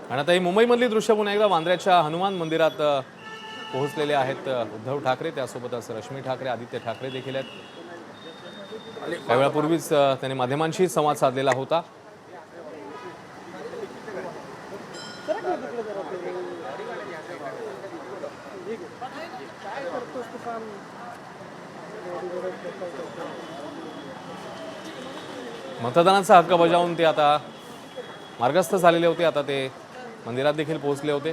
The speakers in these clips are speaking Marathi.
आणि आता ही मुंबईमधली दृश्य पुन्हा एकदा वांद्र्याच्या हनुमान मंदिरात पोहोचलेले आहेत उद्धव ठाकरे, त्यासोबतच रश्मी ठाकरे, आदित्य ठाकरे देखील आहेत. काही वेळापूर्वीच त्यांनी माध्यमांशी संवाद साधलेला होता. मतदानाचा हक्क बजावून ते आता मार्गस्थ झालेले होते. आता ते मंदिरात देखील पोहोचले होते.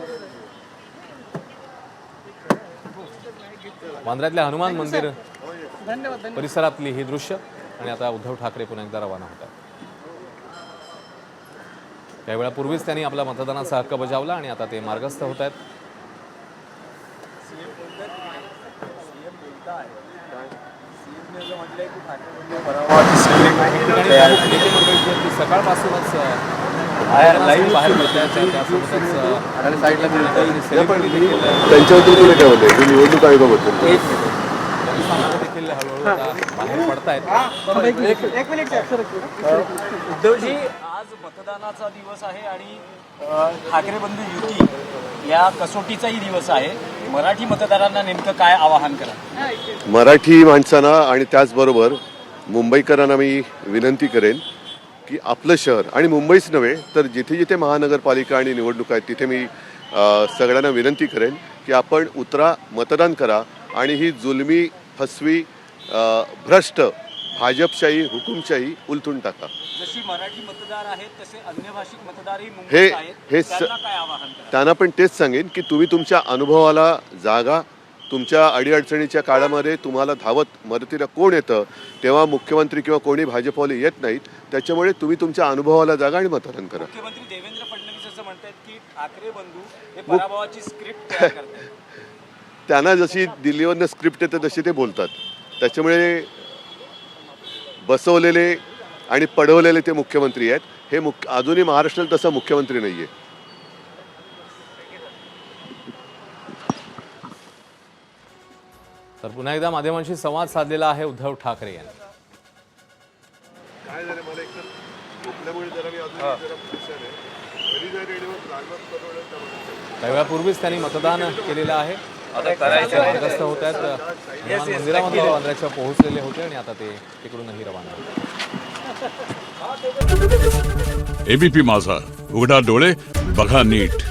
वांद्र्यातल्या हनुमान मंदिर परिसरातली ही दृश्य आणि आता उद्धव ठाकरे पुन्हा एकदा रवाना होतात. काही वेळापूर्वीच त्यांनी आपला मतदानाचा हक्क बजावला आणि आता ते मार्गस्थ होत आहेत. सकाळपासूनच बाहेर त्यांच्याबद्दल काय बोलतोय निवडणूक आयोगाबद्दल देखील हळूहळू बाहेर पडतायत. उद्धवजी, आज मतदानाचा दिवस आहे आणि ठाकरे बंधू युती या कसोटीचाही दिवस आहे. मराठी मतदारांना नेमकं काय आवाहन करा? मराठी माणसांना आणि त्याचबरोबर मुंबईकरांना मी विनंती करेन की आपलं शहर आणि मुंबईच नव्हे तर जिथे जिथे महानगरपालिका आणि निवडणूक आहेत तिथे मी सगळ्यांना विनंती करेन की आपण उतरा, मतदान करा आणि ही जुलमी, फसवी, भ्रष्ट भाजपशाही, हुकुमशाही उलथून टाका. जशी मराठी मतदार आहेत तसे अन्य भाषिक मतदारही मुंबईत आहेत, त्यांना काय आवाहन करा? त्यांना पण तेच सांगेन की तुम्ही तुमच्या अनुभवाला जागा, तुमच्या अडीअडचणीच्या काळामध्ये तुम्हाला धावत मदतीला कोण येतं तेव्हा मुख्यमंत्री किंवा कोणी भाजपवाले येत नाहीत. त्याच्यामुळे तुम्ही तुमच्या अनुभवाला जागा आणि मतदान करा. मुख्यमंत्री देवेंद्र फडणवीस असं म्हणतात की ठाकरे बंधू हे पराभवाची स्क्रिप्ट तयार करतात. त्यांना जशी दिल्लीवरनं स्क्रिप्ट येते तशी ते बोलतात. त्याच्यामुळे बसवलेले आणि पडवलेले ते मुख्यमंत्री आहेत. हे अजूनही महाराष्ट्रात तसा मुख्यमंत्री नाहीये. तर पुन्हा एकदा माध्यमांशी संवाद साधलेला आहे उद्धव ठाकरे यांनी. काही वेळापूर्वीच त्यांनी मतदान केलेलं आहे. मार्गस्थ होत आहेत. हनुमान मंदिरामध्ये वांद्र्याच्या पोहोचलेले होते आणि आता ते तिकडूनही रवाना होते. एबीपी माझा, उघडा डोळे बघा नीट.